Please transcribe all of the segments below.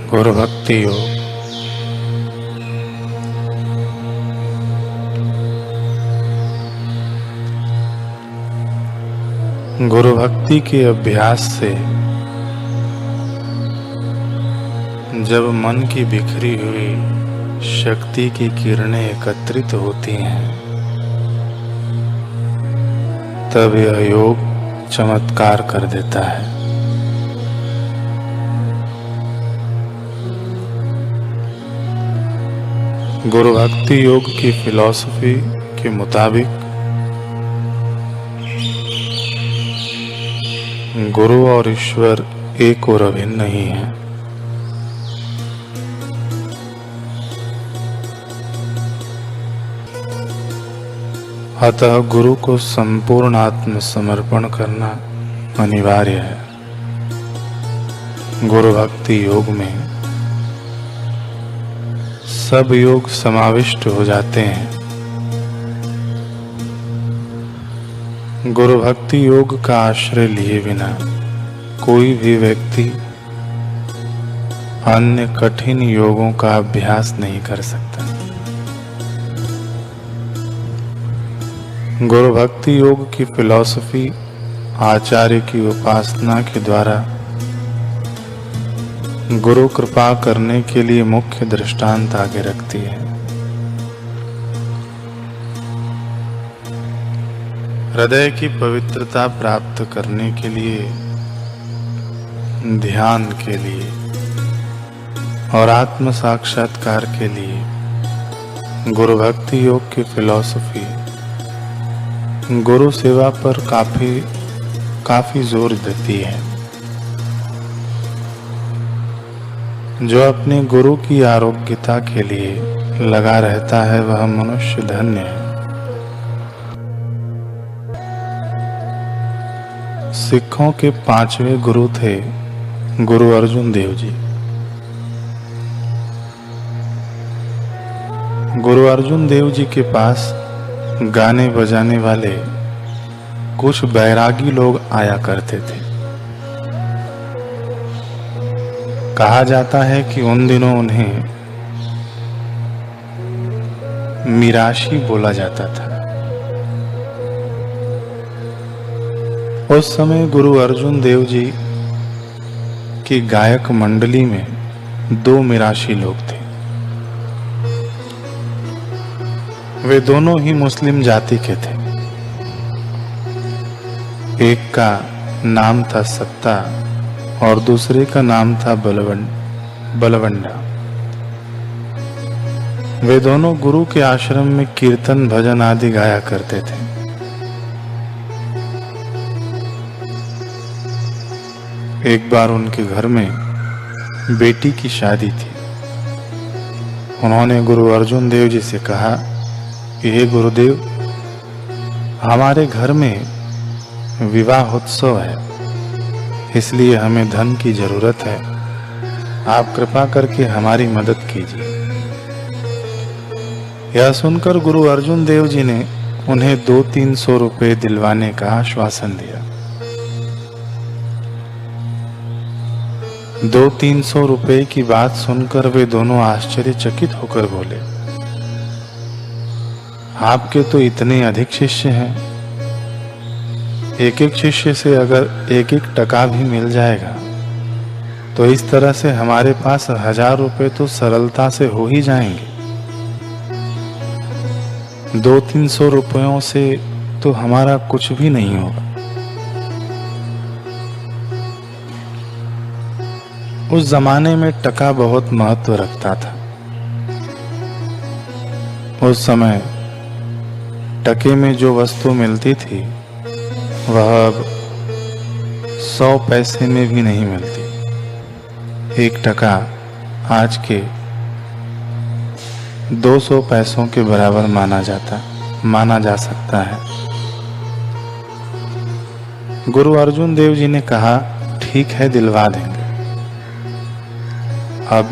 गुरु भक्ति योग। गुरु भक्ति के अभ्यास से जब मन की बिखरी हुई शक्ति की किरणें एकत्रित होती हैं, तब यह योग चमत्कार कर देता है। गुरु भक्ति योग की फिलॉसफी के मुताबिक गुरु और ईश्वर एक और अभिन्न नहीं है। अतः गुरु को संपूर्ण आत्मसमर्पण करना अनिवार्य है। गुरु भक्ति योग में सब योग समाविष्ट हो जाते हैं। गुरु भक्ति योग का आश्रय लिए बिना कोई भी व्यक्ति अन्य कठिन योगों का अभ्यास नहीं कर सकता। गुरु भक्ति योग की फिलॉसफी आचार्य की उपासना के द्वारा गुरु कृपा करने के लिए मुख्य दृष्टांत आगे रखती है। हृदय की पवित्रता प्राप्त करने के लिए, ध्यान के लिए और आत्म साक्षात्कार के लिए गुरु भक्ति योग की फिलॉसफी गुरु सेवा पर काफी जोर देती है। जो अपने गुरु की आरोग्यता के लिए लगा रहता है, वह मनुष्य धन्य है। सिखों के 5वें गुरु थे गुरु अर्जुन देव जी। गुरु अर्जुन देव जी के पास गाने बजाने वाले कुछ बैरागी लोग आया करते थे। कहा जाता है कि उन दिनों उन्हें मिराशी बोला जाता था। उस समय गुरु अर्जुन देव जी की गायक मंडली में 2 मिराशी लोग थे। वे दोनों ही मुस्लिम जाति के थे। एक का नाम था सत्ता और दूसरे का नाम था बलवंडा। वे दोनों गुरु के आश्रम में कीर्तन भजन आदि गाया करते थे। एक बार उनके घर में बेटी की शादी थी। उन्होंने गुरु अर्जुन देव जी से कहा कि हे गुरुदेव, हमारे घर में विवाहोत्सव है, इसलिए हमें धन की जरूरत है। आप कृपा करके हमारी मदद कीजिए। यह सुनकर गुरु अर्जुन देव जी ने उन्हें 200-300 रुपए दिलवाने का आश्वासन दिया। 200-300 रुपए की बात सुनकर वे दोनों आश्चर्यचकित होकर बोले, आपके तो इतने अधिक शिष्य हैं, एक शिष्य से अगर 1 टका भी मिल जाएगा तो इस तरह से हमारे पास 1000 रुपए तो सरलता से हो ही जाएंगे। 200-300 रुपयों से तो हमारा कुछ भी नहीं होगा। उस जमाने में टका बहुत महत्व रखता था। उस समय टके में जो वस्तु मिलती थी वह अब 100 पैसे में भी नहीं मिलती। 1 टका आज के 200 पैसों के बराबर माना जा सकता है। गुरु अर्जुन देव जी ने कहा, ठीक है, दिलवा देंगे। अब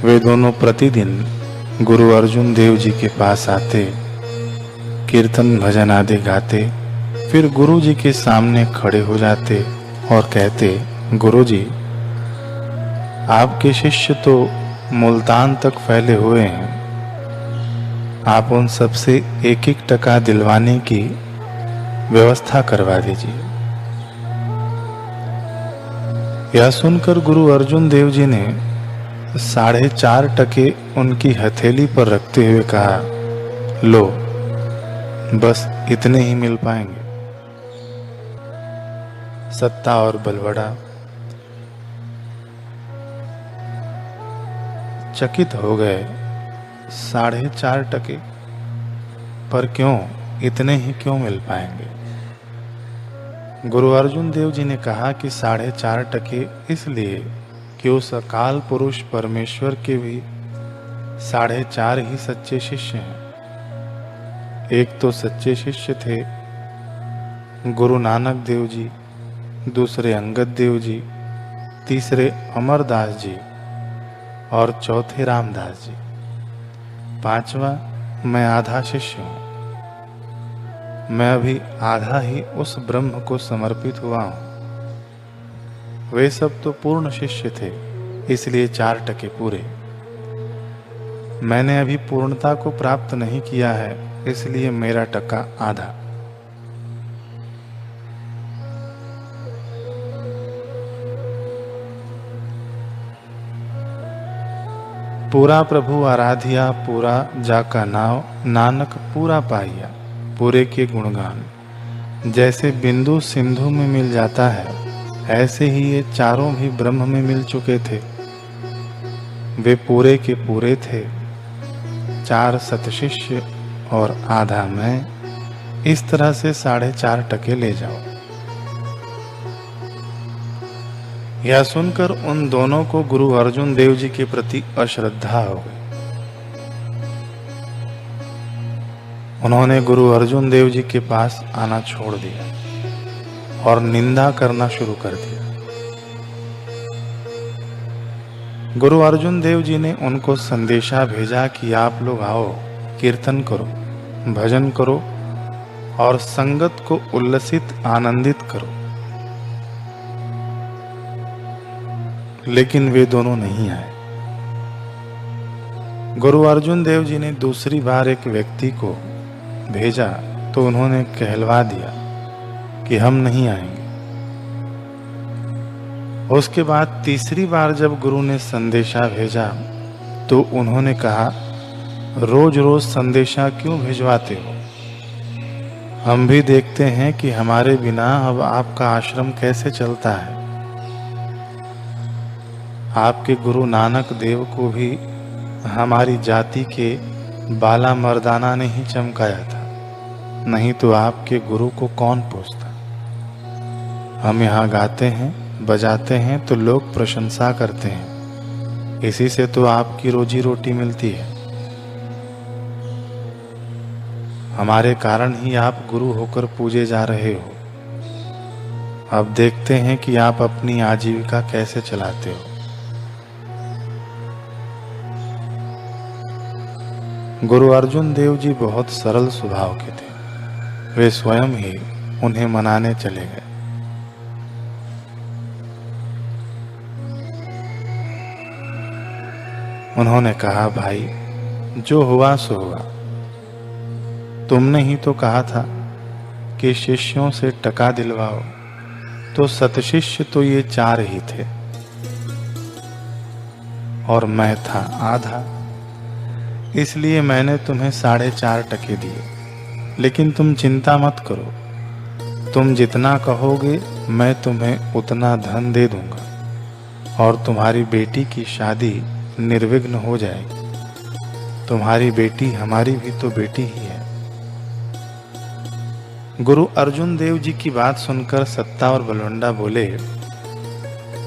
वे दोनों प्रतिदिन गुरु अर्जुन देव जी के पास आते, कीर्तन भजन आदि गाते, फिर गुरु जी के सामने खड़े हो जाते और कहते, गुरु जी, आपके शिष्य तो मुल्तान तक फैले हुए हैं, आप उन सबसे एक एक टका दिलवाने की व्यवस्था करवा दीजिए। यह सुनकर गुरु अर्जुन देव जी ने 4.5 टके उनकी हथेली पर रखते हुए कहा, लो, बस इतने ही मिल पाएंगे। सत्ता और बलवड़ा चकित हो गए। 4.5 टके पर क्यों, इतने ही क्यों मिल पाएंगे? गुरु अर्जुन देव जी ने कहा कि 4.5 टके इसलिए कि उस अकाल पुरुष परमेश्वर के भी 4.5 ही सच्चे शिष्य हैं। एक तो सच्चे शिष्य थे गुरु नानक देव जी, दूसरे अंगद देव जी, तीसरे अमरदास जी और चौथे रामदास जी, 5वां मैं आधा शिष्य हूँ। मैं अभी आधा ही उस ब्रह्म को समर्पित हुआ हूँ। वे सब तो पूर्ण शिष्य थे, इसलिए 4 टके पूरे। मैंने अभी पूर्णता को प्राप्त नहीं किया है, इसलिए मेरा टका आधा। पूरा प्रभु आराधिया, पूरा जाका नाव, नानक पूरा पाइया, पूरे के गुणगान। जैसे बिंदु सिंधु में मिल जाता है, ऐसे ही ये चारों भी ब्रह्म में मिल चुके थे। वे पूरे के पूरे थे। 4 सतशिष्य और आधा मैं, इस तरह से 4.5 टके ले जाओ। यह सुनकर उन दोनों को गुरु अर्जुन देव जी के प्रति अश्रद्धा हो गई। उन्होंने गुरु अर्जुन देव जी के पास आना छोड़ दिया और निंदा करना शुरू कर दिया। गुरु अर्जुन देव जी ने उनको संदेशा भेजा कि आप लोग आओ, कीर्तन करो, भजन करो और संगत को उल्लसित आनंदित करो। लेकिन वे दोनों नहीं आए। गुरु अर्जुन देव जी ने दूसरी बार एक व्यक्ति को भेजा तो उन्होंने कहलवा दिया कि हम नहीं आएंगे। उसके बाद तीसरी बार जब गुरु ने संदेशा भेजा तो उन्होंने कहा, रोज रोज संदेशा क्यों भिजवाते हो? हम भी देखते हैं कि हमारे बिना अब आपका आश्रम कैसे चलता है। आपके गुरु नानक देव को भी हमारी जाति के बाला मर्दाना ने ही चमकाया था, नहीं तो आपके गुरु को कौन पूछता। हम यहाँ गाते हैं, बजाते हैं तो लोग प्रशंसा करते हैं, इसी से तो आपकी रोजी रोटी मिलती है। हमारे कारण ही आप गुरु होकर पूजे जा रहे हो। अब देखते हैं कि आप अपनी आजीविका कैसे चलाते हो। गुरु अर्जुन देव जी बहुत सरल स्वभाव के थे। वे स्वयं ही उन्हें मनाने चले गए। उन्होंने कहा, भाई जो हुआ सो हुआ। तुमने ही तो कहा था कि शिष्यों से टका दिलवाओ, तो सतशिष्य तो ये 4 ही थे और मैं था आधा, इसलिए मैंने तुम्हें 4.5 टके दिए। लेकिन तुम चिंता मत करो, तुम जितना कहोगे मैं तुम्हें उतना धन दे दूंगा और तुम्हारी बेटी की शादी निर्विघ्न हो जाएगी। तुम्हारी बेटी हमारी भी तो बेटी ही है। गुरु अर्जुन देव जी की बात सुनकर सत्ता और बलवंडा बोले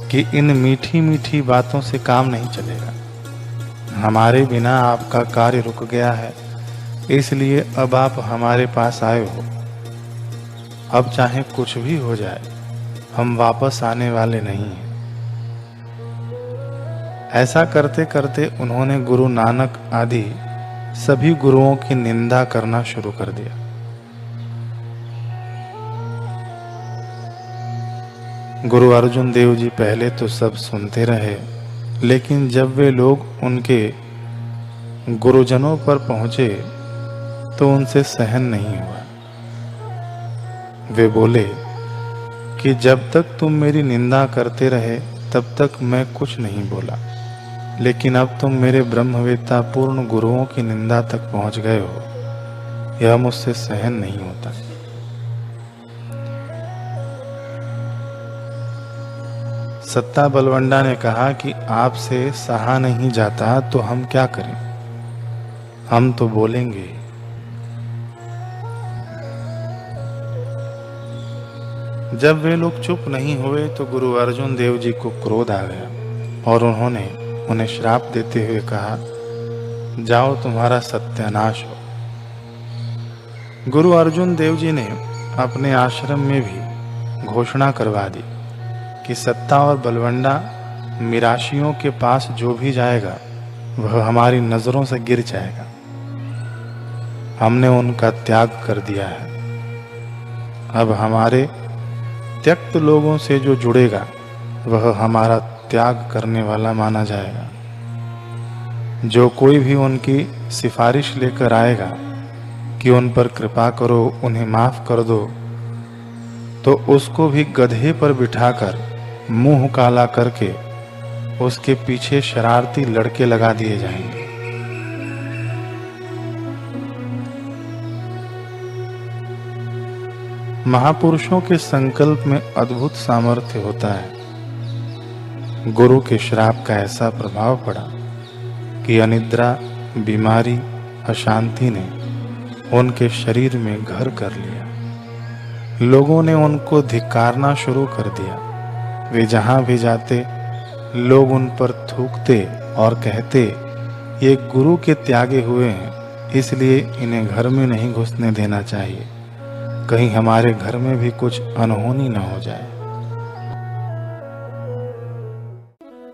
कि इन मीठी मीठी बातों से काम नहीं चलेगा। हमारे बिना आपका कार्य रुक गया है, इसलिए अब आप हमारे पास आए हो। अब चाहे कुछ भी हो जाए, हम वापस आने वाले नहीं हैं। ऐसा करते करते उन्होंने गुरु नानक आदि सभी गुरुओं की निंदा करना शुरू कर दिया। गुरु अर्जुन देव जी पहले तो सब सुनते रहे लेकिन जब वे लोग उनके गुरुजनों पर पहुंचे तो उनसे सहन नहीं हुआ। वे बोले कि जब तक तुम मेरी निंदा करते रहे तब तक मैं कुछ नहीं बोला, लेकिन अब तुम मेरे ब्रह्मवेत्ता पूर्ण गुरुओं की निंदा तक पहुंच गए हो, यह मुझसे सहन नहीं होता। सत्ता बलवंडा ने कहा कि आपसे सहा नहीं जाता तो हम क्या करें, हम तो बोलेंगे। जब वे लोग चुप नहीं हुए तो गुरु अर्जुन देव जी को क्रोध आ गया और उन्होंने उन्हें श्राप देते हुए कहा, जाओ तुम्हारा सत्यानाश हो। गुरु अर्जुन देव जी ने अपने आश्रम में भी घोषणा करवा दी कि सत्ता और बलवंडा मिराशियों के पास जो भी जाएगा वह हमारी नजरों से गिर जाएगा। हमने उनका त्याग कर दिया है। अब हमारे त्यक्त लोगों से जो जुड़ेगा वह हमारा त्याग करने वाला माना जाएगा। जो कोई भी उनकी सिफारिश लेकर आएगा कि उन पर कृपा करो, उन्हें माफ कर दो, तो उसको भी गधे पर बिठाकर मुंह काला करके उसके पीछे शरारती लड़के लगा दिए जाएंगे। महापुरुषों के संकल्प में अद्भुत सामर्थ्य होता है। गुरु के श्राप का ऐसा प्रभाव पड़ा कि अनिद्रा, बीमारी, अशांति ने उनके शरीर में घर कर लिया। लोगों ने उनको धिक्कारना शुरू कर दिया। वे जहां भी जाते लोग उन पर थूकते और कहते, ये गुरु के त्यागे हुए हैं, इसलिए इन्हें घर में नहीं घुसने देना चाहिए, कहीं हमारे घर में भी कुछ अनहोनी न हो जाए।